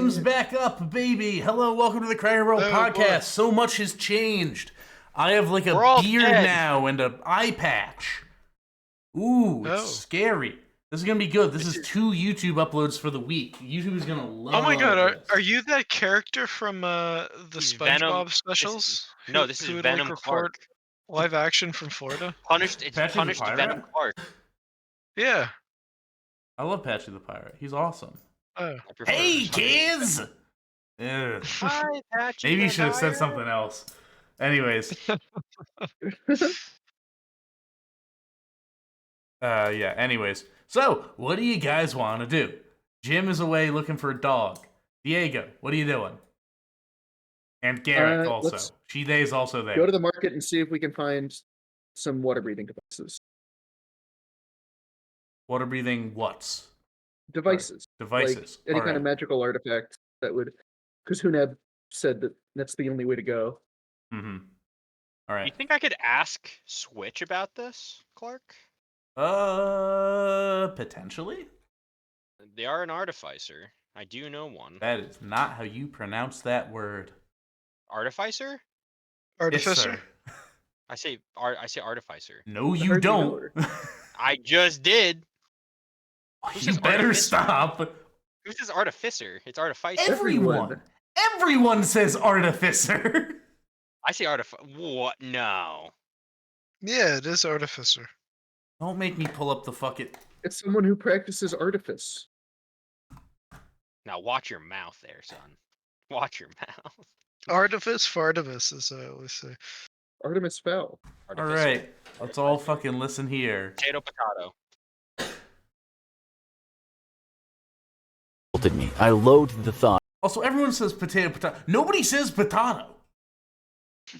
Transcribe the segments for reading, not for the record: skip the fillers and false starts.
Jim's back up, baby. Hello, welcome to the Cracker Barrel podcast. Boy. So much has changed. I have like We're a all beard dead. now and an eye patch. Ooh, it's scary. This is gonna be good. This is 2 YouTube uploads for the week. YouTube is gonna love. Oh my god, this. are you that character from the He's SpongeBob Venom. specials? This is who would, Venom record Clark. live action from Florida? Punished. It's Patchy the punished Pirate? Venom Clark. Yeah. I love Patchy the Pirate. He's awesome. Oh. I prefer Hey, his- kids! Ugh. Hi, Patchy. Maybe you the should have said Pirate. something else. Anyways. Yeah, anyways. So, what do you guys want to do? Jim is away looking for a dog. Diego, what are you doing? And Garrick also. let's Shide is also there. Go to the market and see if we can find some water breathing devices. Water breathing what's? Devices. Devices. Like any All kind of right. magical artifact that would. Because Hunab said that that's the only way to go. Mm-hmm. All You right. think I could ask Switch about this, Clark? Potentially? They are an artificer. I do know one. That is not how you pronounce that word. Artificer? Artificer? Yes, sir. I say artificer. No, I you heard you know don't. her. I just did. Who You says better artificer? stop. Who says artificer? It's artificer. Everyone. Everyone says artificer. I say What? No. Yeah, it is Artificer. Don't make me pull up the fuck it. It's someone who practices artifice. Now watch your mouth there, son. Watch your mouth. Artifice, Fartivice, as I always say. Artemis Fowl. All Artificer. right, let's all fucking listen here. Potato, potato. Me. I loathe the thought. Also, everyone says potato, potato. Nobody says potato.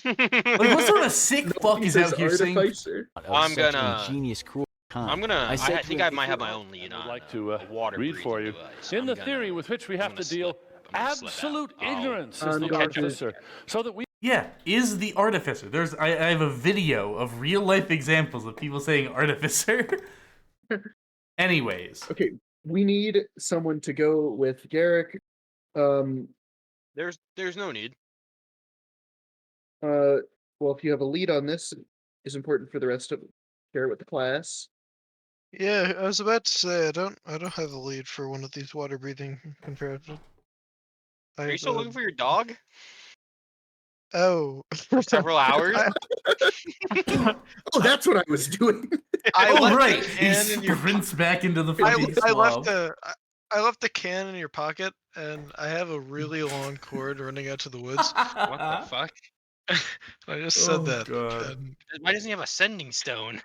Like, what sort of sick fuck He is says out here saying? artificer. Of I'm such gonna- ingenious, cruel kind. I'm gonna. I said to think him, I might if have you- my own lead I would on like to water read for you. device. In I'm the gonna- theory with which we have gonna to deal, slip. I'm gonna slip absolute out. Oh. ignorance I'm is the going to- artificer, so that we Yeah, is the artificer. I have a video of real life examples of people saying artificer. Anyways, Okay, we need someone to go with Garrick. There's no need. Well, if you have a lead on this, is important for the rest of Garrett with the class. Yeah, I was about to say I don't have a lead for one of these water breathing comparative. Are you still looking for your dog? Oh. For several hours? Oh, that's what I was doing. I oh left the right, he can in your sprints back into the I, fucking I swamp. I left the can in your pocket, and I have a really long cord running out to the woods. What the fuck? I just said Oh, that. God. and, Why doesn't he have a sending stone?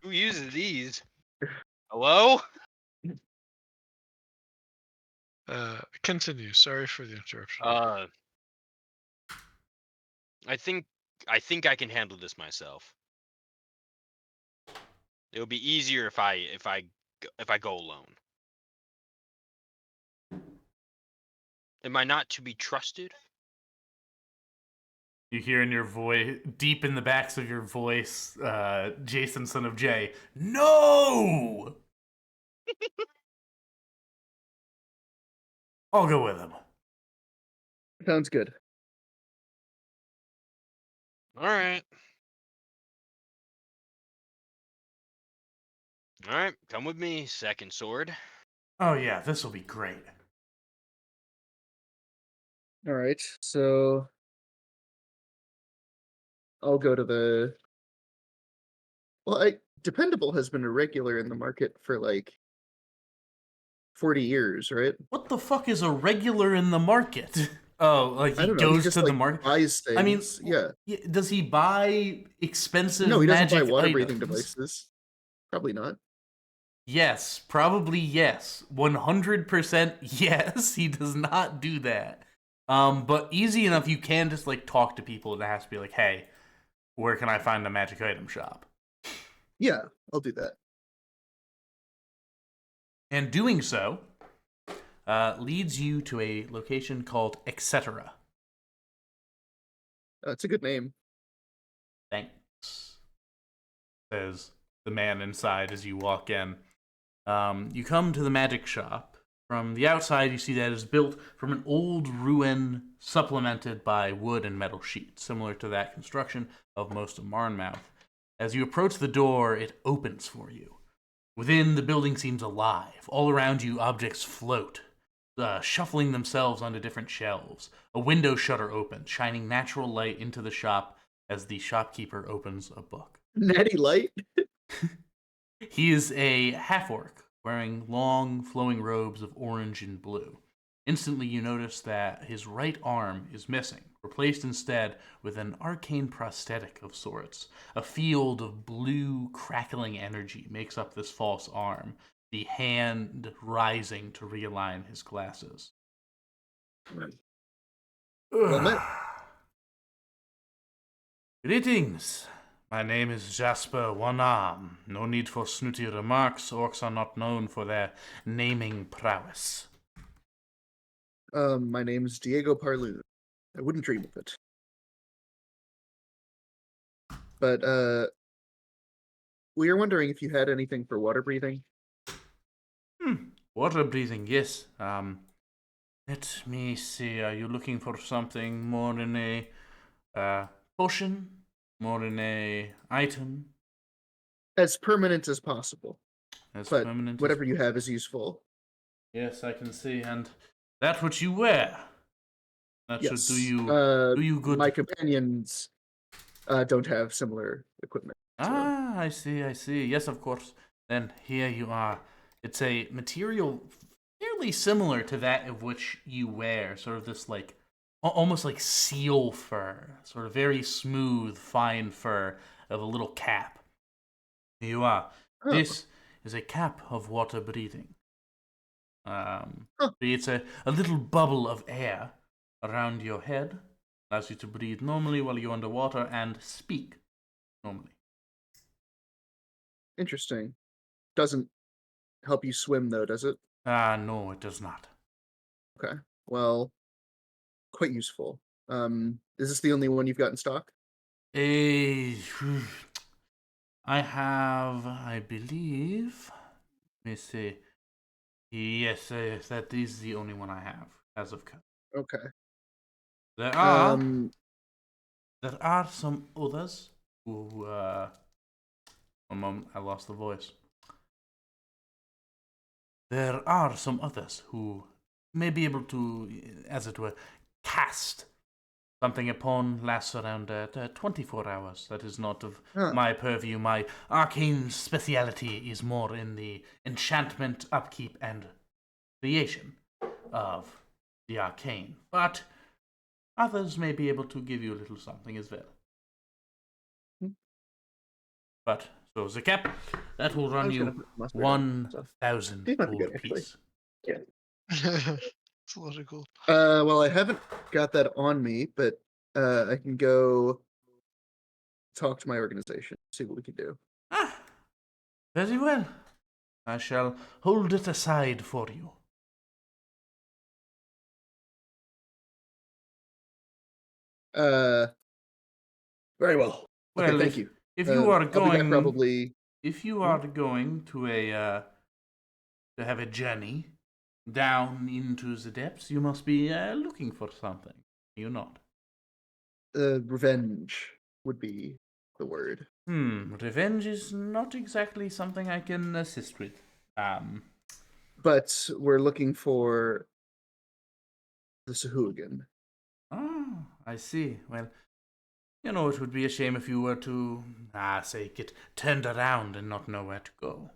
Who uses these? Hello? continue. Sorry for the interruption. I think I can handle this myself. It'll be easier if I go alone. Am I not to be trusted? You hear in your voice, deep in the backs of your voice, Jason, son of Jay, no! I'll go with him. Sounds good. All right. All right, come with me, second sword. Oh yeah, this will be great. All right, so I'll go to the. Well, Dependable has been a regular in the market for like 40 years, right? What the fuck is a regular in the market? Oh, like I he don't know. goes just, to the like, market. buys things. I mean, yeah. Does he buy expensive No, he doesn't magic buy water items? breathing devices. Probably not. Yes, probably yes. 100% yes, he does not do that. But easy enough, you can just like talk to people and it has to be like, hey, where can I find a magic item shop? Yeah, I'll do that. And doing so leads you to a location called Etc. It's a good name. Thanks, says the man inside as you walk in. You come to the magic shop, From the outside, you see that it is built from an old ruin supplemented by wood and metal sheets, similar to that construction of most of Marnmouth. As you approach the door, it opens for you. Within, the building seems alive. All around you, objects float, shuffling themselves onto different shelves. A window shutter opens, shining natural light into the shop as the shopkeeper opens a book. Natty Light. He is a half-orc, wearing long, flowing robes of orange and blue. Instantly, you notice that his right arm is missing, replaced instead with an arcane prosthetic of sorts. A field of blue, crackling energy makes up this false arm, the hand rising to realign his glasses. Well met. Greetings. My name is Jasper One Arm. No need for snooty remarks. Orcs are not known for their naming prowess. My name's Diego Parloon. I wouldn't dream of it. But we were wondering if you had anything for water breathing. Water breathing, yes. Let me see. Are you looking for something more in a potion? More in a item? As permanent as possible. As But permanent whatever as you have is useful. Yes, I can see. And that which you wear. That Yes. should do you good. My companions don't have similar equipment. So. Ah, I see, I see. Yes, of course. Then here you are. It's a material fairly similar to that of which you wear. Sort of this like, almost like seal fur. Sort of very smooth, fine fur of a little cap. Here you are. Oh. This is a cap of water breathing. It's a little bubble of air around your head. Allows you to breathe normally while you're underwater and speak normally. Interesting. Doesn't help you swim though, does it? No, it does not. Okay. Well, quite useful. Is this the only one you've got in stock? I have, I believe. Let me see. Yes, that is the only one I have as of current. Okay. There are some others who. One moment, I lost the voice. There are some others who may be able to, as it were, cast something upon lasts around 24 hours. That is not of my purview. My arcane speciality is more in the enchantment, upkeep, and creation of the arcane. But others may be able to give you a little something as well. But, so the cap, that will run you 1,000 gold apiece. Yeah. It's logical. Well, I haven't got that on me, but I can go talk to my organization, see what we can do. Ah, very well. I shall hold it aside for you. Very well. Well, okay, thank you. If you are I'll be back going, probably. if you are going to to have a journey down into the depths, you must be looking for something. Are you not? Revenge would be the word. Revenge is not exactly something I can assist with. But we're looking for the Sahuagin. Oh, I see. Well, you know, it would be a shame if you were to, say, get turned around and not know where to go.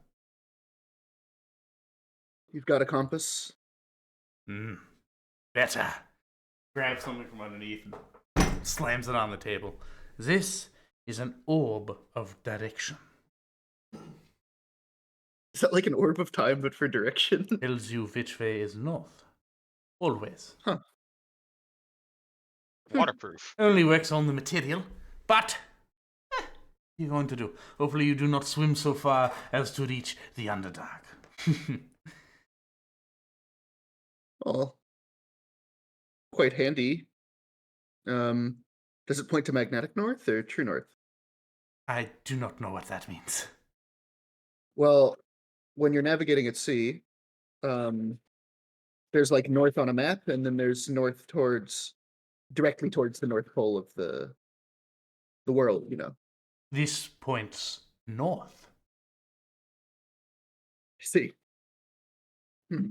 You've got a compass? Better. Grabs something from underneath and slams it on the table. This is an orb of direction. Is that like an orb of time, but for direction? Tells you which way is north. Always. Huh. Waterproof. Only works on the material, but you're going to do. Hopefully you do not swim so far as to reach the Underdark. Well, quite handy. Does it point to magnetic north or true north? I do not know what that means. Well, when you're navigating at sea, there's like north on a map, and then there's north directly towards the North Pole of the world. This points north. See. Hmm.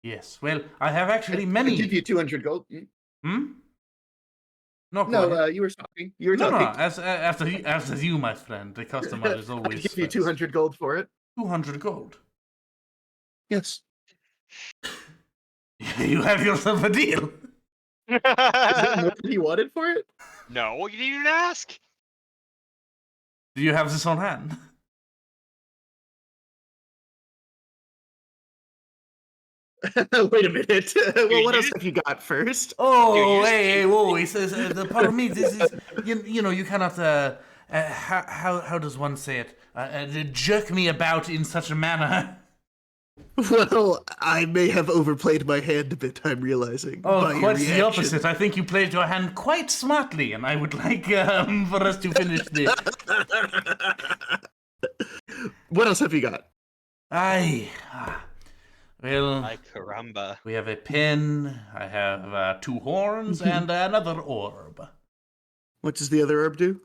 Yes. Well, I have actually I many. give you 200 gold. Hmm. No. Go No, ahead. you were talking. You were No. talking. After you, my friend. The customer is I always. give you first. 200 gold for it. 200 gold. Yes. You have yourself a deal. Is that more than you wanted for it? No, you didn't even ask. Do you have this on hand? Wait a minute. Well, what you else have you got first? Oh, Dude, hey, whoa! He says the pardon me. This is you cannot. How does one say it? Jerk me about in such a manner. Well, I may have overplayed my hand a bit, I'm realizing. Oh, by your quite the reaction. opposite. I think you played your hand quite smartly, and I would like for us to finish this. What else have you got? Aye. Well, Ay, caramba. we have a pin. I have 2 horns and another orb. What does the other herb do?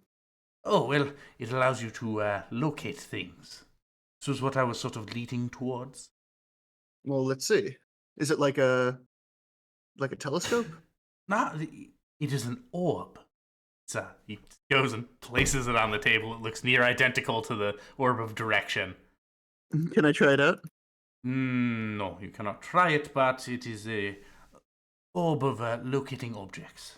Oh, well, it allows you to locate things. This was what I was sort of leading towards. Well, let's see. Is it like a telescope? It is an orb. He goes and places it on the table. It looks near identical to the orb of direction. Can I try it out? No, you cannot try it, but it is a orb of locating objects.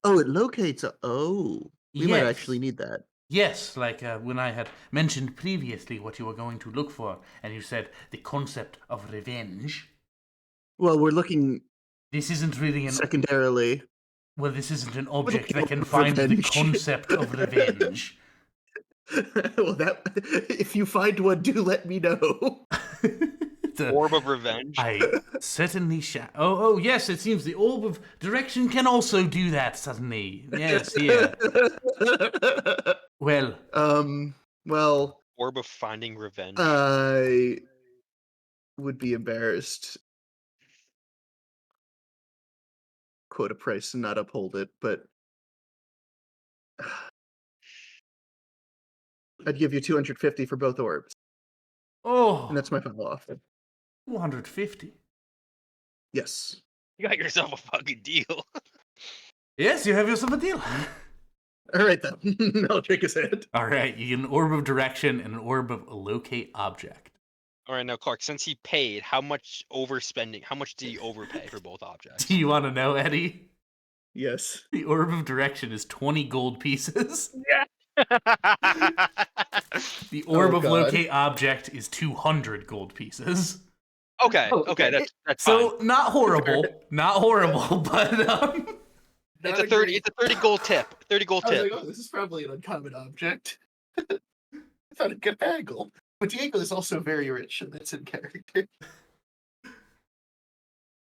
Oh, it locates. Oh, we might Yes. actually need that. Yes, like when I had mentioned previously what you were going to look for, and you said the concept of revenge. Well, we're looking This isn't really an secondarily. well. This isn't an object looking that can for find the revenge. concept of revenge. Well, if you find one, do let me know. Orb of revenge. I certainly shall. Oh, yes, it seems the orb of direction can also do that suddenly. Yes, yeah. Well, Well, Orb of finding revenge. I would be embarrassed. Quote a price and not uphold it, but I'd give you 250 for both orbs, and that's my final offer. 250. Yes. You got yourself a fucking deal. Yes, you have yourself a deal. All right then. I'll shake his hand. All right, you get an orb of direction and an orb of locate object. All right, now Clark, since he paid, how much overspending? How much did he overpay for both objects? Do you want to know, Eddie? Yes. The orb of direction is 20 gold pieces. The orb of God. locate object is 200 gold pieces. Okay, Oh, okay, okay. that's fine. So not horrible, not horrible, but It's a 30 gold tip. 30 gold I was tip. like, oh, this is probably an uncommon object. I found a good angle. But Diego is also very rich, and that's in character.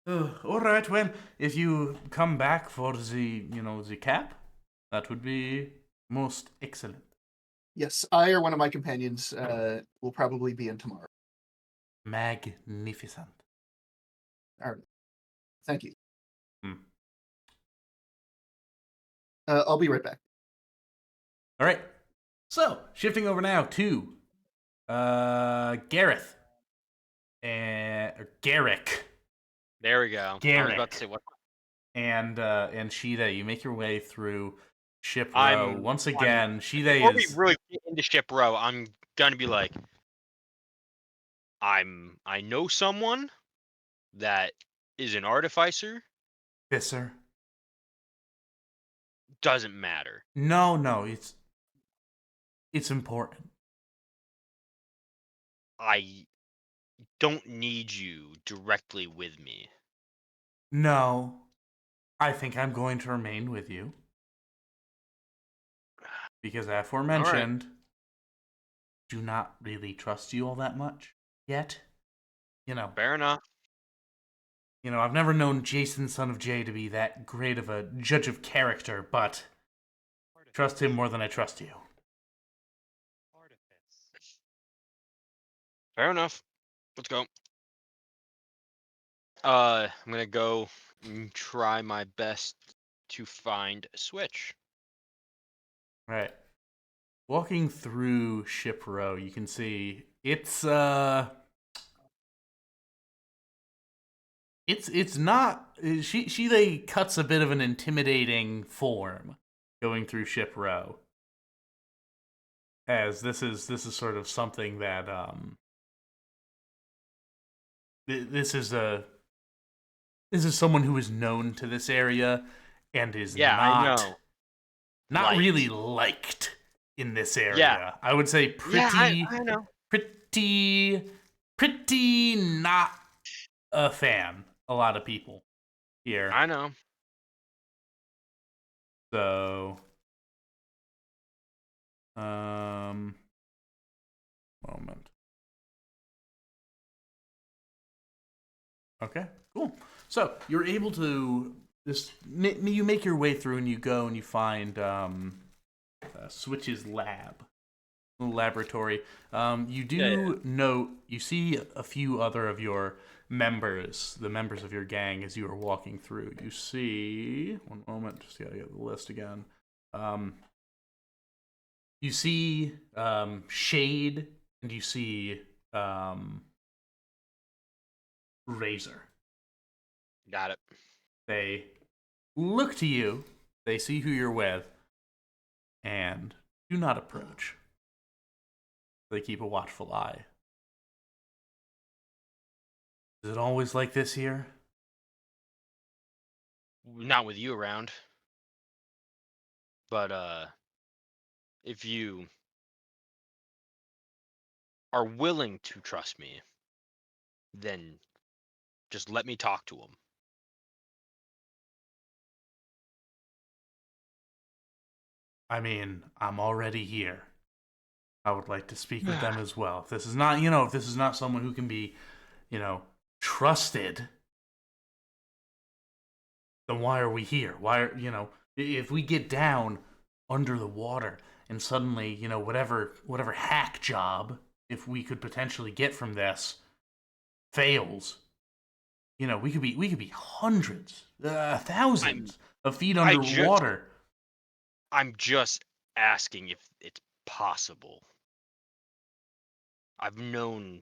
all right. Well, if you come back for the cap, that would be most excellent. Yes, I or one of my companions will probably be in tomorrow. Magnificent. All right. Thank you. Hmm. I'll be right back. All right. So shifting over now to Gareth and Garrick. There we go. I was Garrick. about to say what. And Shida, you make your way through Ship Row. I'm- Once again, Shida Before we is really get into Ship Row, I'm gonna be like, I know someone that is an artificer. Fisser. Doesn't matter. No, it's important. I don't need you directly with me. No, I think I'm going to remain with you. Because aforementioned, do not really trust you all that much yet. Fair enough. I've never known Jason, son of Jay, to be that great of a judge of character, but trust him more than I trust you. Fair enough. Let's go. I'm gonna go and try my best to find a switch. Right. Walking through Ship Row, you can see it's not she they cuts a bit of an intimidating form going through Ship Row. As this is sort of something that this is someone who is known to this area and is Yeah, I know. not Liked. really liked in this area. Yeah. I would say Yeah, pretty I know. pretty not a fan. A lot of people here. I know. So moment. Okay, cool. So you're able to you make your way through and you go and you find Switch's lab, little laboratory. You do note you see a few other of your members, the members of your gang, as you are walking through. You see one moment, just gotta get the list again. You see Shade and you see Razor. Got it. They look to you, they see who you're with, and do not approach. They keep a watchful eye. Is it always like this here? Not with you around. But if you are willing to trust me, then just let me talk to him. I mean, I'm already here. I would like to speak with them as well. If this is not, if this is not someone who can be, trusted, then why are we here? Why are, if we get down under the water and suddenly, whatever hack job, if we could potentially get from this, fails, we could be hundreds, thousands of feet underwater. I'm just asking if it's possible. I've known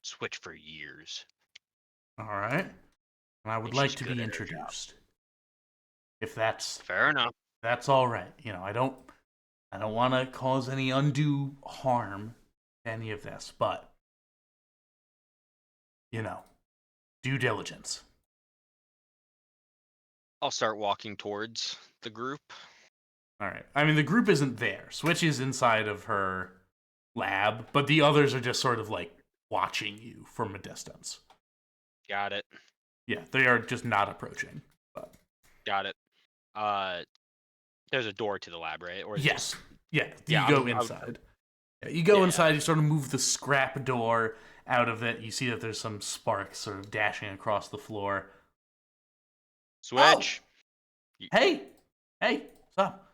Switch for years. All right. And I would And like she's to good be at her job. introduced. If that's Fair enough. that's all right. I don't want to cause any undue harm to any of this, but due diligence. I'll start walking towards the group. All right. I mean, the group isn't there. Switch is inside of her lab, but the others are just sort of like watching you from a distance. Got it. Yeah, they are just not approaching. But Got it. There's a door to the lab, right? Or is yes. it Yeah, you go inside. You go inside, you sort of move the scrap door out of it. You see that there's some sparks sort of dashing across the floor. Switch. Oh. Hey, what's up?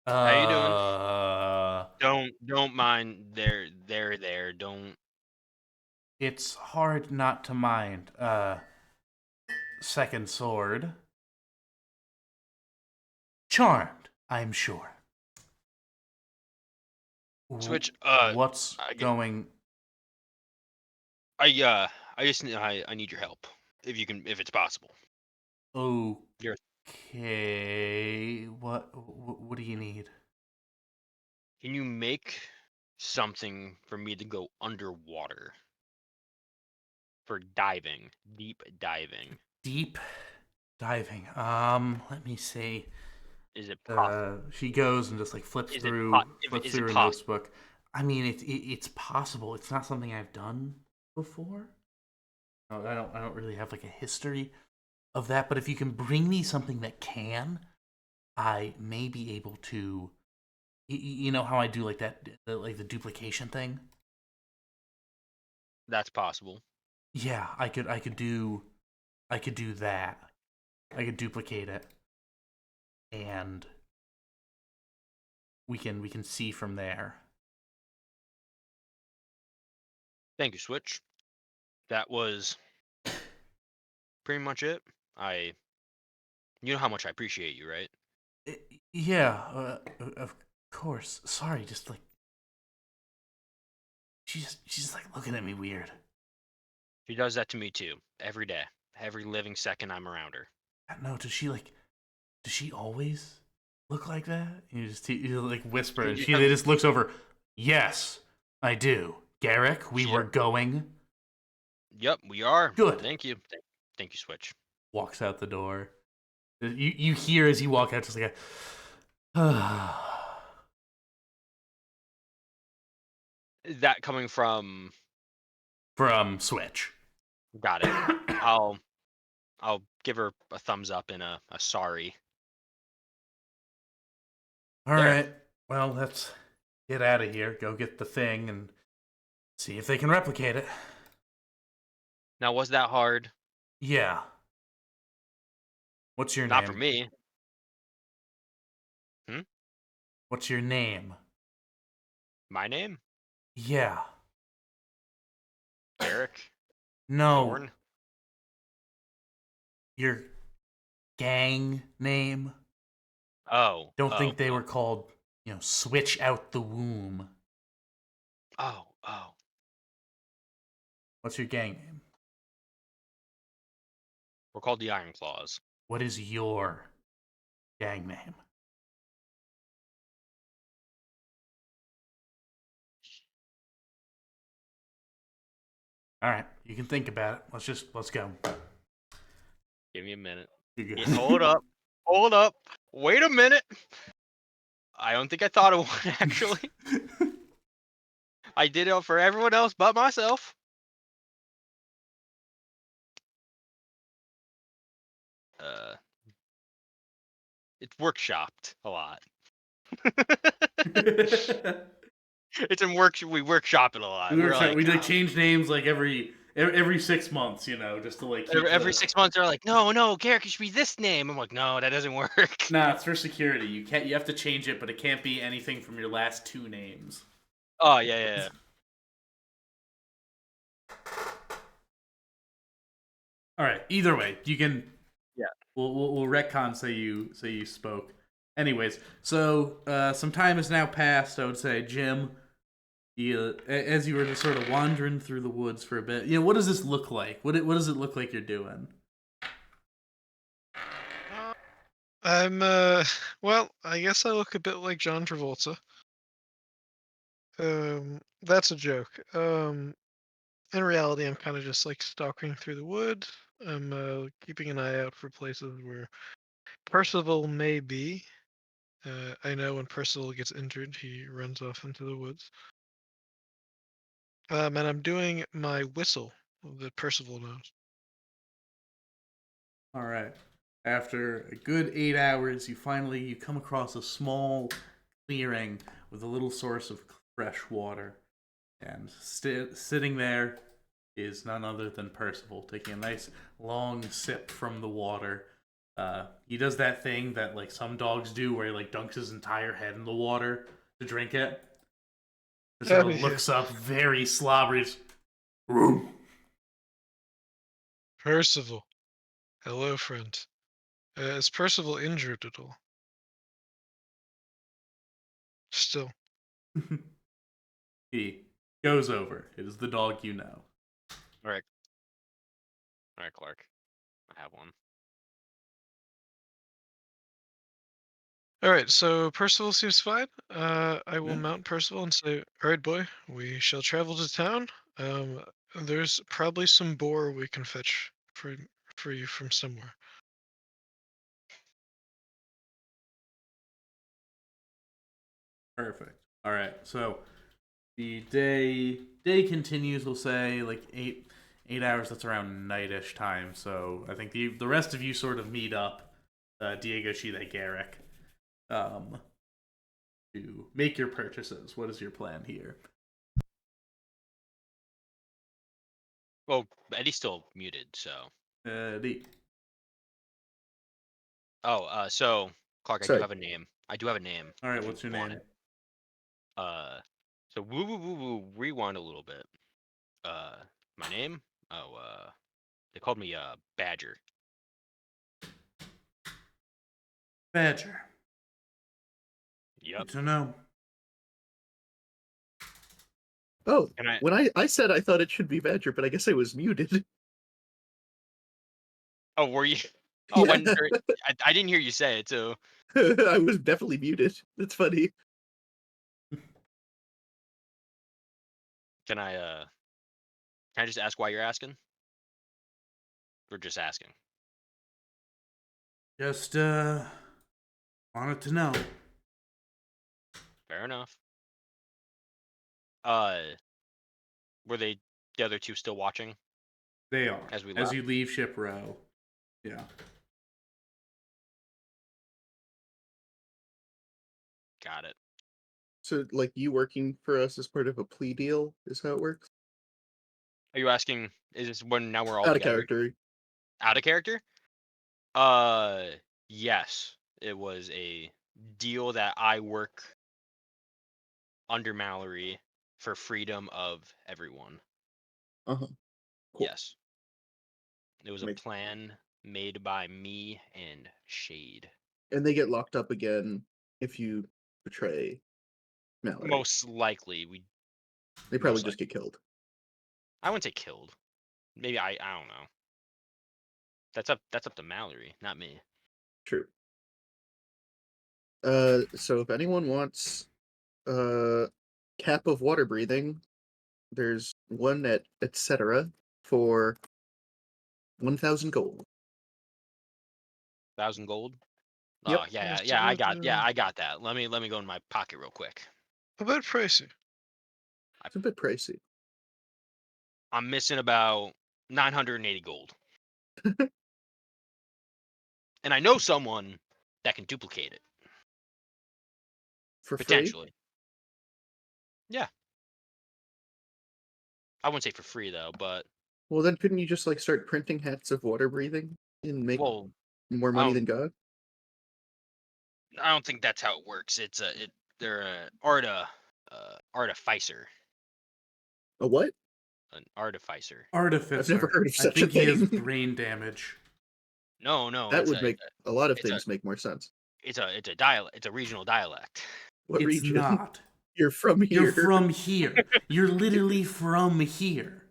How you doing? Don't mind. They're there. Don't. It's hard not to mind. Second sword. Charmed, I'm sure. Switch. What's going? I need your help if it's possible. Okay. What do you need? Can you make something for me to go underwater for diving, deep diving? Deep diving. Let me see. Is it possible? She goes and just like flips through her notebook. I mean, it's possible. It's not something I've done before. No, I don't really have like a history of that. But if you can bring me something that can, I may be able to. You know how I do like that, like the duplication thing. That's possible. Yeah, I could do that. I could duplicate it, and we can see from there. Thank you, Switch. That was pretty much it. You know how much I appreciate you, right? Yeah, of course. Sorry, just like she's just like looking at me weird. She does that to me too, every day, every living second I'm around her. No, does she always look like that? You like whisper, and You she have- just looks over. Yes, I do. Garrick, we were going. Yep, we are. Good. Thank you. Thank you, Switch. Walks out the door. You hear as you walk out, just like a. That coming from From Switch. got it. I'll give her a thumbs up and a sorry. All There. right. Well, let's get out of here. Go get the thing and see if they can replicate it. Now, was that hard? Yeah. What's your Not name? for me. What's your name? My name? Yeah. Eric. No. Thorn. Your gang name? Oh. Don't think they were called, Switch Out the Womb. Oh. What's your gang name? We're called the Iron Claws. What is your gang name? All right, you can think about it. Let's go. Give me a minute. You're good. Yeah, hold up. Hold up. Wait a minute. I don't think I thought of one, actually. I did it for everyone else but myself. It's workshopped a lot. It's in work. We workshop it a lot. we like change names like every 6 months, just to like keep every 6 months they're like, no, Garrick, it should be this name. I'm like, no, that doesn't work. Nah, it's for security. You have to change it, but it can't be anything from your last 2 names. Oh yeah. All right. Either way, you can. Yeah. We'll retcon say you spoke. Anyways, so some time has now passed. I would say, Jim, as you were just sort of wandering through the woods for a bit, what does this look like? What does it look like you're doing? I'm well, I guess I look a bit like John Travolta. That's a joke. In reality, I'm kind of just like stalking through the wood. I'm keeping an eye out for places where Percival may be. I know when Percival gets injured, he runs off into the woods. And I'm doing my whistle that Percival knows. All right. After a good 8 hours, you come across a small clearing with a little source of fresh water, and sitting there is none other than Percival, taking a nice long sip from the water. He does that thing that like some dogs do, where he like dunks his entire head in the water to drink it. He sort of looks up, very slobbery. Percival. Hello, friend. Is Percival injured at all? Still. He goes over. It is the dog you know. All right, Clark. I have one. All right, so Percival seems fine. I will Yeah. mount Percival and say, "All right, boy, we shall travel to town. There's probably some boar we can fetch for you from somewhere." Perfect. All right. So the day continues. We'll say like 8 hours. That's around nightish time. So I think the rest of you sort of meet up. Diego, Shida, Garrick, to make your purchases. What is your plan here? Well, Eddie's still muted, so. Eddie. Oh, so Clark, I Sorry. do have a name. All right. if What's you your want name? it. So woo, rewind a little bit. My name? They called me Badger. Badger. Yep. Good to know. Oh, And I when I said I thought it should be Badger, but I guess I was muted. oh were you? Oh, Yeah. I didn't hear you say it, so I was definitely muted. That's funny. can I just ask why you're asking? Or just asking? Just wanted to know. Fair enough. Were the other two still watching They are. as we As left? you leave ship row. Yeah. Got it. So, like, you working for us as part of a plea deal is how it works? Are you asking? Is this when now we're all Out of together? character. Out of character? Yes. It was a deal that I work under Mallory for freedom of everyone. Uh-huh. Cool. Yes. It was a Makes- plan made by me and Shade. And they get locked up again if you betray Mallory. Most likely, They probably most just get killed. I wouldn't say killed. Maybe I don't know. That's up to Mallory, not me. True. So if anyone wants cap of water breathing, there's one at etc. for 1,000 gold. 1,000 gold. Yep. Oh yeah, Yes, yeah, I about, got that. Let me go in my pocket real quick. a bit pricey. It's a bit pricey. I'm missing about 980 gold. And I know someone that can duplicate it. For free? Potentially. Yeah. I wouldn't say for free though, but Well, then couldn't you just like start printing hats of water breathing and make well, more I money don't- than God? I don't think that's how it works. They're a artificer. A what? An artificer. Artificer. I've never heard of I such a think he has thing. brain damage. No, That it's would make a lot of it's a- things make more sense. it's a dialect. It's a regional dialect. What It's region? not. You're from here. You're from here. You're literally from here.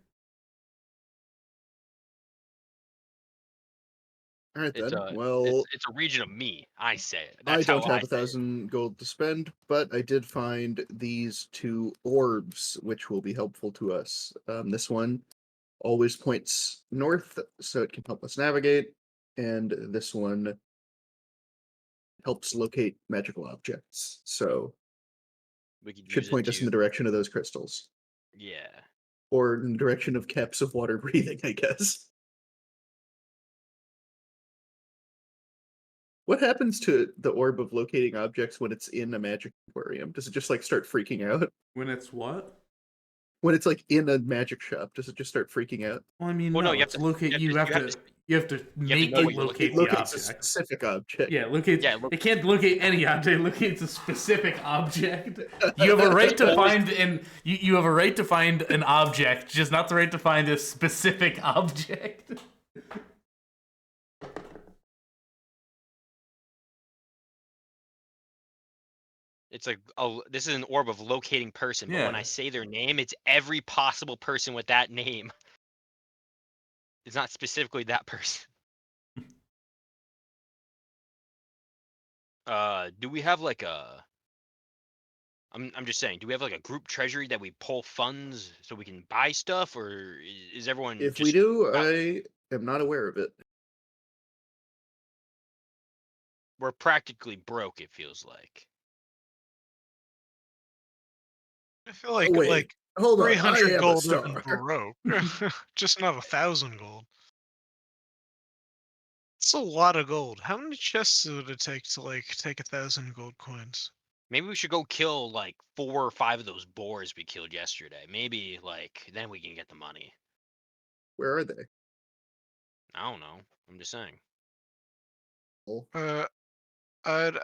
All right It's then. a Well, it's a region of me. I say it. I That's don't how have I say it. 1,000 gold to spend, but I did find these two orbs, which will be helpful to us. This one always points north, so it can help us navigate, and this one helps locate magical objects. So We could should use point it us in to the direction of those crystals, yeah. or in the direction of caps of water breathing, I guess. What happens to the orb of locating objects when it's in a magic aquarium? Does it just like start freaking out? When it's what? When it's like in a magic shop, does it just start freaking out? Well, I mean, Well, no. no, you have It's to- locate. You have to. You have to to make know it what you're locate It the locates a object. specific object. Yeah, locates. Yeah, It can't locate any object. It locates a specific object. You have a right to find you have a right to find an object, just not the right to find a specific object. It's this is an orb of locating person, but when Yeah. I say their name, it's every possible person with that name. It's not specifically that person. Do we have like a I'm just saying, do we have like a group treasury that we pull funds so we can buy stuff, or is everyone If just we do, out- I am not aware of it. we're practically broke, it feels like. I feel like Wait, like hold on. I 300 am a gold star. isn't broke. Just not 1,000 gold. It's a lot of gold. How many chests would it take to like take 1,000 gold coins? Maybe we should go kill like 4 or 5 of those boars we killed yesterday. Maybe like then we can get the money. Where are they? I don't know. I'm just saying. I'd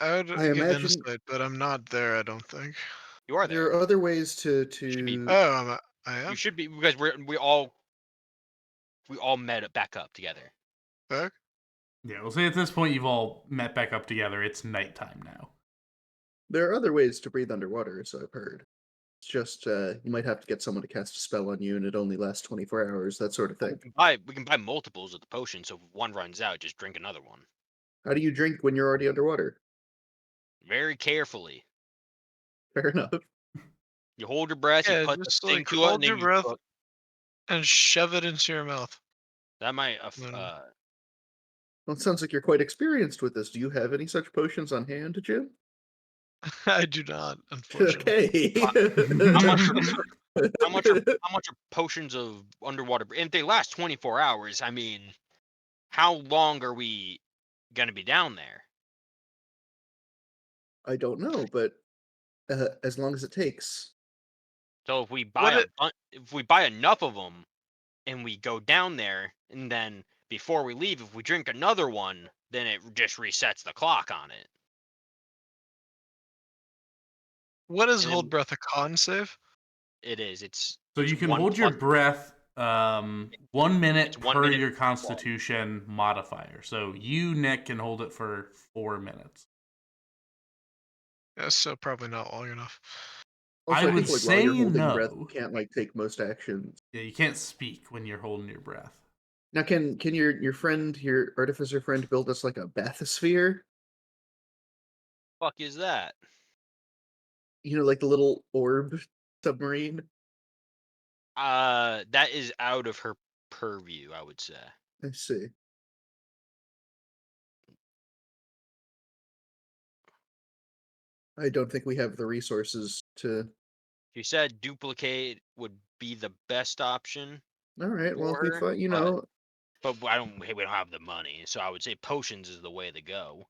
I give imagine- insight, but I'm not there. I don't think. You are There there. are other ways to. Should be- Oh, I am. You should be because we all we all met back up together. Okay. Yeah, we'll say at this point you've all met back up together. It's nighttime now. There are other ways to breathe underwater, so I've heard. It's just you might have to get someone to cast a spell on you, and it only lasts 24 hours, that sort of thing. We can buy multiples of the potion, so if one runs out, just drink another one. How do you drink when you're already underwater? Very carefully. Fair enough. You hold your breath, Yeah, you put the just thing like to it, hold and then your you breath put, and shove it into your mouth. that might No, no. Well, it sounds like you're quite experienced with this. Do you have any such potions on hand, Jim? I do not, unfortunately. Okay. how much are potions of underwater? And they last 24 hours. I mean, how long are we gonna be down there? I don't know, but as long as it takes. So if we What buy if we buy enough of them, and we go down there, and then before we leave, if we drink another one, then it just resets the clock on it. What is And hold then breath, a con save? it is. It's So it's you can one hold your plus- breath 1 minute It's 1 per minute your plus. constitution modifier. So you, Nick, can hold it for 4 minutes. Yeah, so probably not long enough. Also, I I think would like while you're say holding breath, no. you can't like take most actions. Yeah, you can't speak when you're holding your breath. Now, can your friend, your artificer friend, build us like a bathysphere? Fuck is that? You know, like the little orb submarine. That is out of her purview, I would say. I see. I don't think we have the resources to. She said duplicate would be the best option All right. Well, for if we her, find, but we don't have the money, so I would say potions is the way to go.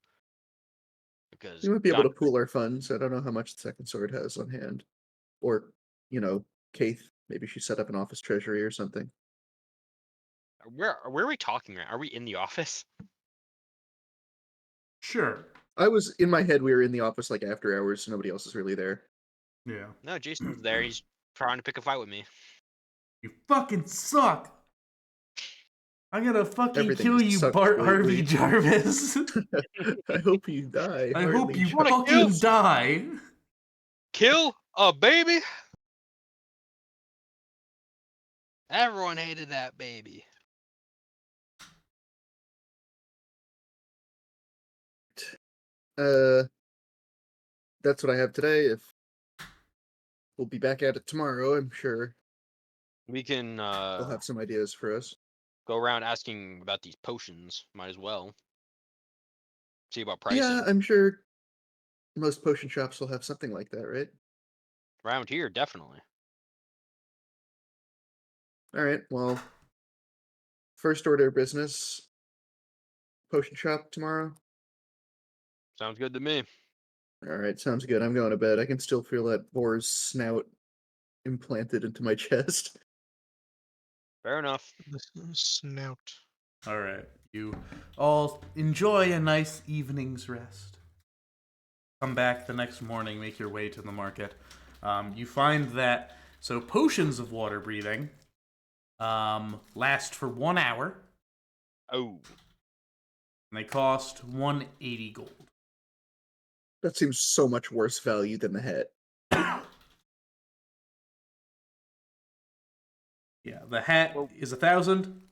Because we might be able God, to pool our funds. I don't know how much the second sword has on hand, or Kaith. Maybe she set up an office treasury or something. where are we talking right? Are we in the office? Sure. I was in my head. We were in the office like after hours, so nobody else is really there. Yeah. No, Jason's there. He's trying to pick a fight with me. You fucking suck. I'm gonna fucking Everything kill just you, sucks Bart Harvey lately. Jarvis. I hope you die. I hope Harley you wanna fucking kill? die. Kill a baby? Everyone hated that baby. That's what I have today. If we'll be back at it tomorrow, I'm sure We can they'll have some ideas for us. go around asking about these potions. Might as well. See about pricing. Yeah, I'm sure most potion shops will have something like that, right? Around here, definitely. All right. Well, first order of business. Potion shop tomorrow. Sounds good to me. All right, sounds good. I'm going to bed. I can still feel that boar's snout implanted into my chest. Fair enough. This snout. All right. You all enjoy a nice evening's rest. Come back the next morning, make your way to the market. You find that potions of water breathing last for 1 hour. Oh, And they cost 180 gold. That seems so much worse value than the hat. Yeah, the hat Well- is 1,000,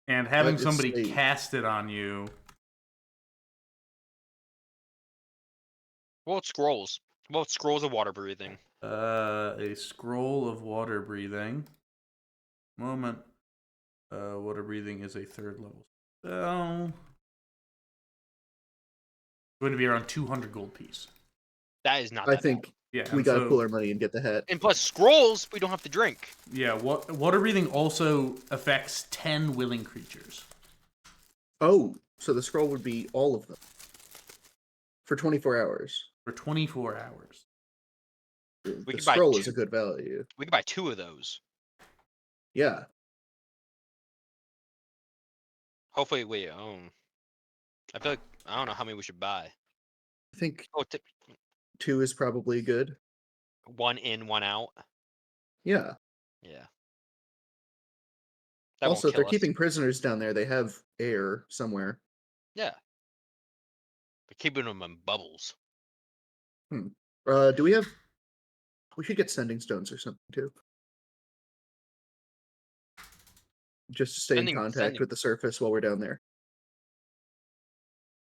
and having But it's somebody a- cast it on you. well, it's scrolls. Well, it's scrolls of water breathing. A scroll of water breathing. Moment. Water breathing is a 3rd level spell. Going to be around 200 gold piece. That is not. I That think bad. Yeah, we and gotta so- pool our money and get the hat. And plus scrolls, we don't have to drink. Yeah, water breathing also affects 10 willing creatures. Oh, so the scroll would be all of them for 24 hours. For 24 hours. The could buy scroll is a two. good value. We could buy 2 of those. Yeah. Hopefully, wait. I feel like I don't know how many we should buy. I think Oh, 2 is probably good. 1 in, 1 out. Yeah. Yeah. That Also, won't if they're kill us. keeping prisoners down there, they have air somewhere. Yeah. They're keeping them in bubbles. Do we have? We should get sending stones or something too, just to stay in contact Sending, with the surface while we're down there.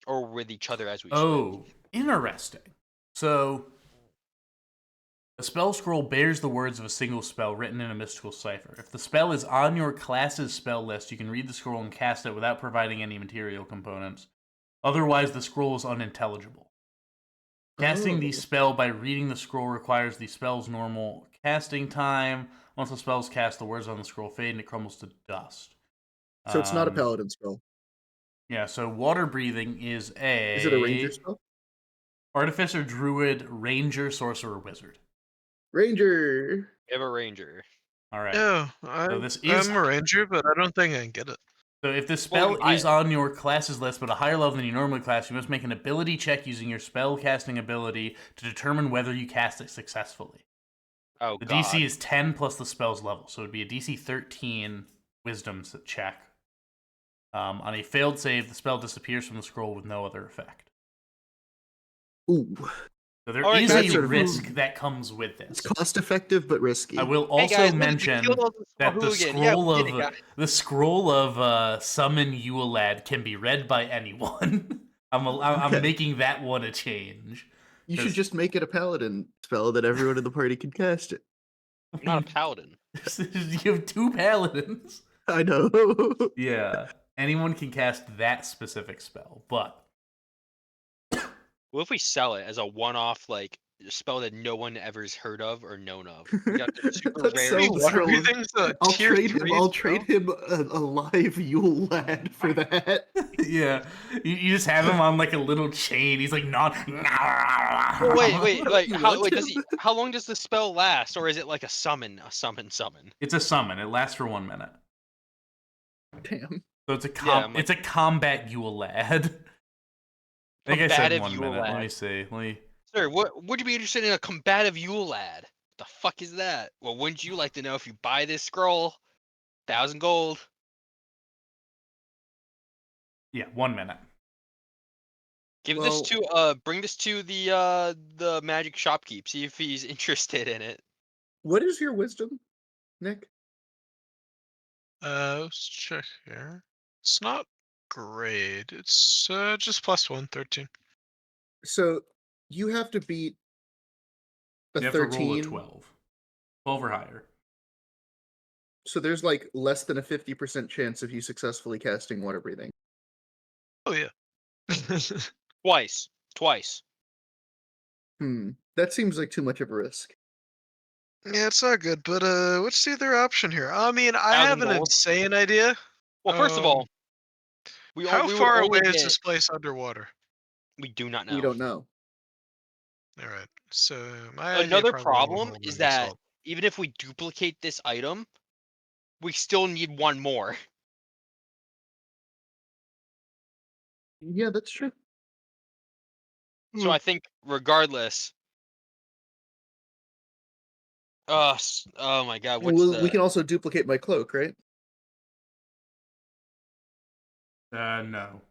or with each other as we Oh, swim. interesting. So, a spell scroll bears the words of a single spell written in a mystical cipher. If the spell is on your class's spell list, you can read the scroll and cast it without providing any material components. Otherwise, the scroll is unintelligible. Casting the Oh. spell by reading the scroll requires the spell's normal casting time. Once the spell is cast, the words on the scroll fade and it crumbles to dust. So it's not a Um, paladin spell. Yeah, so water breathing is Is it a ranger spell? Artificer, druid, ranger, sorcerer, wizard. Ranger. We have a ranger. All right. No, I'm a ranger, but I don't think I can get it. So if the Well, spell you buy is it. on your class's list but a higher level than you normally cast, you must make an ability check using your spell casting ability to determine whether you cast it successfully. Oh, The God. DC is 10 plus the spell's level, so it would be a DC 13 wisdom check. On a failed save, the spell disappears from the scroll with no other effect. Ooh, So there Alright, is that's a sort of- risk that comes with it's this. cost effective but risky. I will Hey, also guys, look, we mention killed all the that the hooligan. Yeah, scroll we did it, of guys. the scroll of summon Uelad can be read by anyone. I'm Okay. making that one a change. You should 'cause- just make it a paladin spell that everyone in the party can cast it. I'm not a paladin. You have 2 paladins. I know. Yeah, anyone can cast that specific spell, but What if we sell it as a one-off, like, spell that no one ever's heard of or known of? We got the super Let's rare. sell Wait, the water scroll of- breathing's a I'll tier trade him. 3 I'll spell? trade him a live Yule lad for that. yeah, you just have him on like a little chain. He's like not. Oh, wait, like, You how, want wait, him? how long does the spell last, or is it like a summon? It's a summon. It lasts for 1 minute. Damn. So it's a I'm like- it's a combat Yule lad. I think I said Combative 1 Yule minute. Let lad. me see. Sir, would you be interested in a combative Yule lad? The fuck is that? Well, wouldn't you like to know if you buy this scroll? 1,000 gold. Yeah, 1 minute. Give Well- this to bring this to the magic shopkeep. See if he's interested in it. What is your wisdom, Nick? Let's check here. It's not great. It's just +1, 13. So you have to beat a You have to roll a 13. 12. 12 or higher. So there's like less than a 50% chance of you successfully casting water breathing. Oh yeah. Twice. That seems like too much of a risk. Yeah, it's not good, but what's the other option here? I mean, I 1,000 have an gold. insane idea. Well, first of all, How we would far only away is get- this place underwater? We do not know. We don't know. All right. So my idea Another probably problem won't is be that solved. even if we duplicate this item, we still need one more. Yeah, that's true. So I think regardless. Oh my god, what's Well, the we can also duplicate my cloak, right? No.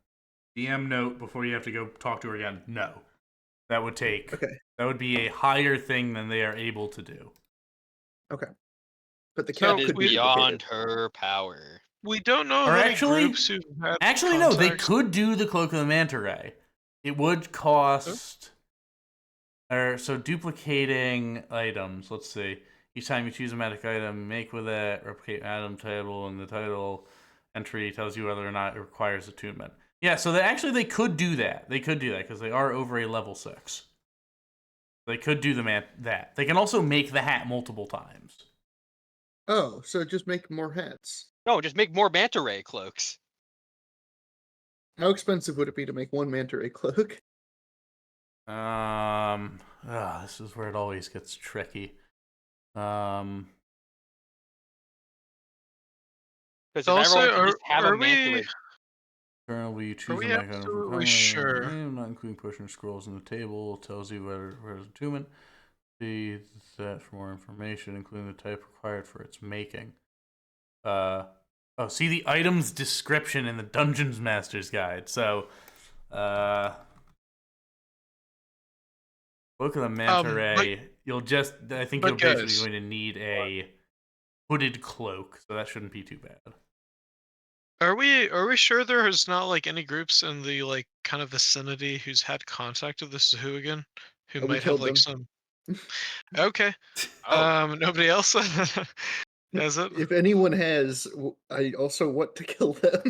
DM note before you have to go talk to her again. No. That would take. Okay. That would be a higher thing than they are able to do. But the So cap that is could be beyond duplicated. her power? We don't know of Or any actually- groups who've had Actually, no. They contacts. could do the Cloak of the Manta Ray. It would cost. So duplicating items. Let's see. Each time you choose a magic item, make with it replicate item title, and the title entry tells you whether or not it requires attunement. Yeah, so they could do that. They could do that because they are over a level 6. They could do that. They can also make the hat multiple times. Oh, so just make more hats. No, just make more manta ray cloaks. How expensive would it be to make one manta ray cloak? This is where it always gets tricky. Because if Also, everyone can just have a are manta we- ray, Currently, you choose we a magic item from absolutely common, sure? not including pushing scrolls in the table, tells you where is attunement. See that for more information, including the type required for its making. Oh, see the item's description in the Dungeons Master's Guide. So, Book of the Manta Ray. I think you're basically guys, going to need a hooded cloak, so that shouldn't be too bad. are we sure there is not like any groups in the like kind of vicinity who's had contact with the Sahuagin who Oh, we might have killed like them. some? Okay. Oh, Nobody else has it. If anyone has, I also want to kill them.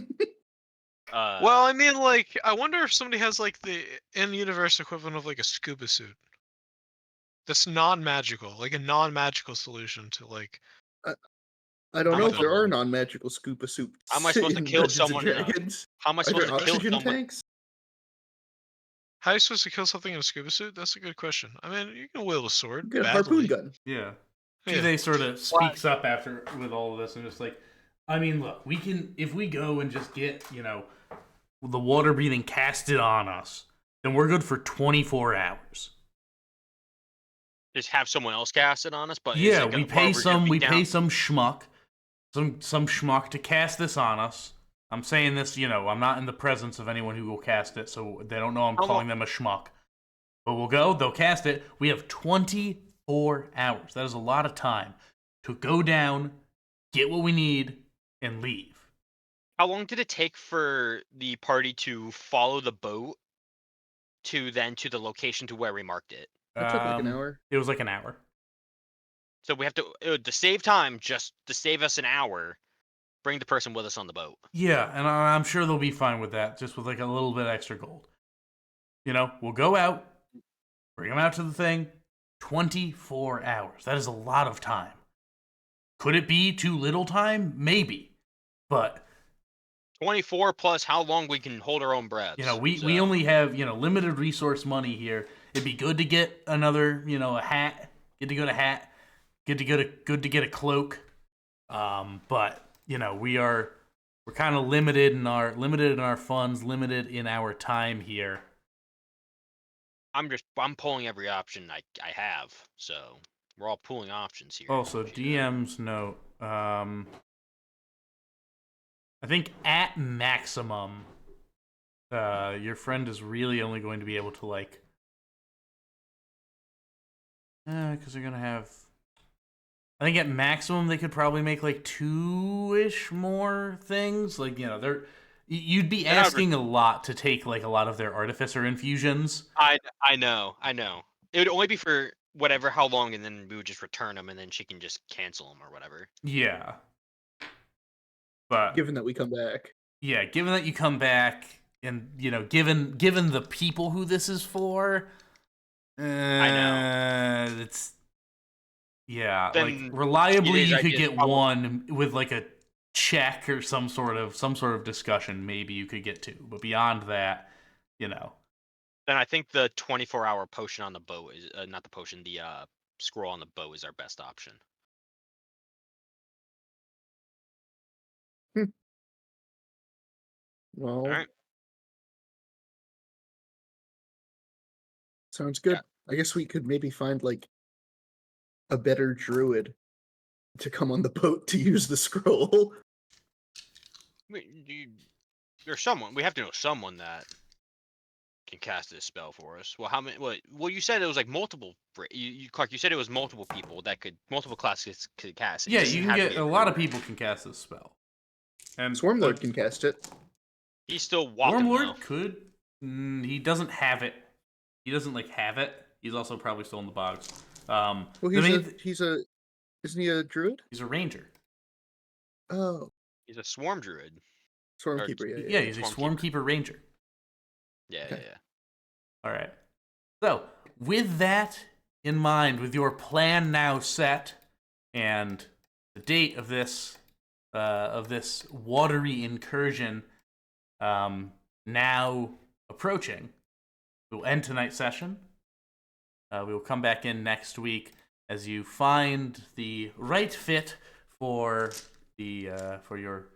Well, I mean, like, I wonder if somebody has like the in-universe equivalent of like a scuba suit that's non-magical, like a non-magical solution to like. I don't How know much if there of are them. non-magical scuba suits how am I supposed to in kill Dungeons and someone in a? Dragons. How am I Are supposed there to kill oxygen someone? tanks? How are you supposed to kill something in a scuba suit? That's a good question. I mean, you can wield a sword Get a harpoon badly. gun. Yeah. Yeah. They sort of speaks up after with all of this and just like, I mean, look, we can if we go and just get the water breathing casted on us, then we're good for 24 hours. Just have someone else cast it on us, but Yeah, is it we gonna, pay down? some schmuck, some schmuck to cast this on us. I'm saying this, I'm not in the presence of anyone who will cast it, so they don't know I'm How calling them a schmuck. But we'll go, they'll cast it. We have 24 hours. That is a lot of time to go down, get what we need, and leave. How long did it take for the party to follow the boat to the location to where we marked it? That took like an hour. It was like an hour. So we have to save time, just to save us an hour. Bring the person with us on the boat. Yeah, and I'm sure they'll be fine with that, just with like a little bit extra gold. We'll go out, bring them out to the thing. 24 hours. That is a lot of time. Could it be too little time? Maybe. But 24 plus how long we can hold our own breaths. we only have, limited resource money here. It'd be good to get another, a hat. Good to get a hat. Good to get a cloak. But we're kind of limited in our funds, limited in our time here. I'm pulling every option I have. So we're all pulling options here. Also, DM's note. I think at maximum, your friend is really only going to be able to because they're gonna have. I think at maximum they could probably make like 2-ish more things. You'd be asking a lot to take like a lot of their artificer infusions. I know. It would only be for how long, and then we would just return them, and then she can just cancel them or whatever. Yeah. But given that we come back. Yeah, given that you come back, and given the people who this is for, I know. It's yeah, Then reliably you could get one with like a check or some sort of discussion. Maybe you could get two, but beyond that, Then I think the 24-hour potion on the boat is not the potion. The scroll on the boat is our best option. Well, all right. Sounds good. Yeah. I guess we could maybe find like a better druid to come on the boat to use the scroll. There's someone. We have to know someone that can cast this spell for us. Well, how many? Well, you said it was like multiple. Clark, you said it was multiple people multiple classes could cast it. Yeah, you can get a lot of people can cast this spell. And Swarmlord can cast it. He's still walking. Swarmlord could. He doesn't have it. He doesn't have it. He's also probably still in the bogs. Well, isn't he a druid? He's a ranger. Oh, he's a swarm druid. Swarmkeeper, yeah. He's a Swarmkeeper ranger. Yeah, okay. yeah. All right. So, with that in mind, with your plan now set, and the date of this watery incursion now approaching, we'll end tonight's session. We will come back in next week as you find the right fit for your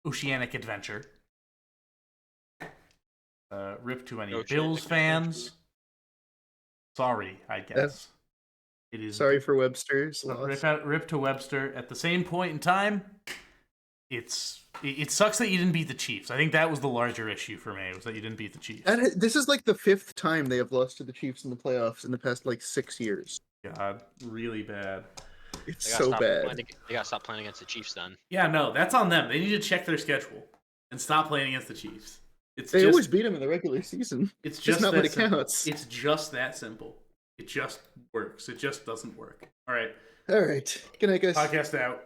oceanic adventure. Rip to any Bills fans. Sorry, I guess. It is sorry for Webster's loss. Rip to Webster. At the same point in time, it sucks that you didn't beat the Chiefs. I think that was the larger issue for me, was that you didn't beat the Chiefs. And this is like the 5th time they have lost to the Chiefs in the playoffs in the past like 6 years. God, really bad. It's They gotta so stop bad. playing ag- They gotta stop playing against the Chiefs then. Yeah, no, that's on them. They need to check their schedule and stop playing against the Chiefs. It's They just, always beat them in the regular season. it's Just just not that when it simple. counts. It's just that simple. It just works. It just doesn't work. All right, All right. Good night, guys. podcast out.